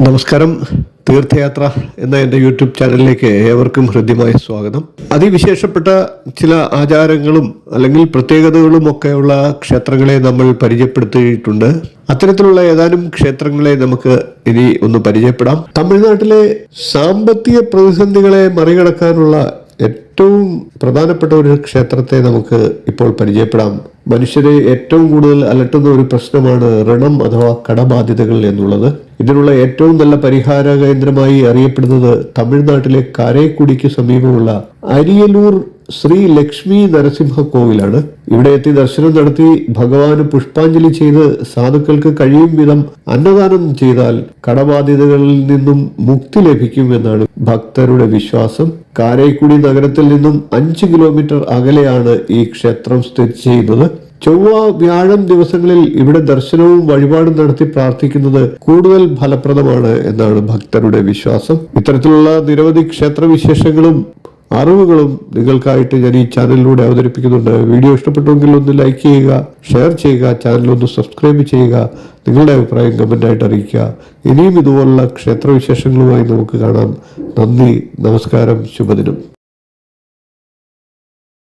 നമസ്കാരം. തീർത്ഥയാത്ര എന്ന എൻ്റെ യൂട്യൂബ് ചാനലിലേക്ക് ഏവർക്കും ഹൃദ്യമായ സ്വാഗതം. അതിവിശേഷപ്പെട്ട ചില ആചാരങ്ങളും അല്ലെങ്കിൽ പ്രത്യേകതകളും ഒക്കെയുള്ള ക്ഷേത്രങ്ങളെ നമ്മൾ പരിചയപ്പെടുത്തിയിട്ടുണ്ട്. അത്തരത്തിലുള്ള ഏതാനും ക്ഷേത്രങ്ങളെ നമുക്ക് ഇനി ഒന്ന് പരിചയപ്പെടാം. തമിഴ്നാട്ടിലെ സാമ്പത്തിക പ്രതിസന്ധികളെ മറികടക്കാനുള്ള ഏറ്റവും പ്രധാനപ്പെട്ട ഒരു ക്ഷേത്രത്തെ നമുക്ക് ഇപ്പോൾ പരിചയപ്പെടാം. മനുഷ്യരെ ഏറ്റവും കൂടുതൽ അലട്ടുന്ന ഒരു പ്രശ്നമാണ് ഋണം അഥവാ കടബാധ്യതകൾ എന്നുള്ളത്. ഇതിനുള്ള ഏറ്റവും നല്ല പരിഹാര കേന്ദ്രമായി അറിയപ്പെടുന്നത് തമിഴ്നാട്ടിലെ കാരേക്കുടിക്ക് സമീപമുള്ള അരിയലൂർ ശ്രീ ലക്ഷ്മി നരസിംഹ കോവിലാണ്. ഇവിടെ എത്തി ദർശനം നടത്തി ഭഗവാന് പുഷ്പാഞ്ജലി ചെയ്ത് സാധുക്കൾക്ക് കഴിയും വിധം അന്നദാനം ചെയ്താൽ കടബാധ്യതകളിൽ നിന്നും മുക്തി ലഭിക്കും എന്നാണ് ഭക്തരുടെ വിശ്വാസം. കാരേക്കുടി നഗരത്തിൽ നിന്നും 5 കിലോമീറ്റർ അകലെയാണ് ഈ ക്ഷേത്രം സ്ഥിതി ചെയ്യുന്നത്. ചൊവ്വ വ്യാഴം ദിവസങ്ങളിൽ ഇവിടെ ദർശനവും വഴിപാടും നടത്തി പ്രാർത്ഥിക്കുന്നത് കൂടുതൽ ഫലപ്രദമാണ് എന്നാണ് ഭക്തരുടെ വിശ്വാസം. ഇത്തരത്തിലുള്ള നിരവധി ക്ഷേത്രവിശേഷങ്ങളും അറിവുകളും നിങ്ങൾക്കായിട്ട് ഞാൻ ഈ ചാനലിലൂടെ അവതരിപ്പിക്കുന്നുണ്ട്. വീഡിയോ ഇഷ്ടപ്പെട്ടുവെങ്കിൽ ഒന്ന് ലൈക്ക് ചെയ്യുക, ഷെയർ ചെയ്യുക, ചാനൽ ഒന്ന് സബ്സ്ക്രൈബ് ചെയ്യുക, നിങ്ങളുടെ അഭിപ്രായം കമൻ്റായിട്ട് അറിയിക്കുക. ഇനിയും ഇതുപോലുള്ള ക്ഷേത്രവിശേഷങ്ങളുമായി നമുക്ക് കാണാം. നന്ദി, നമസ്കാരം, ശുഭദിനം.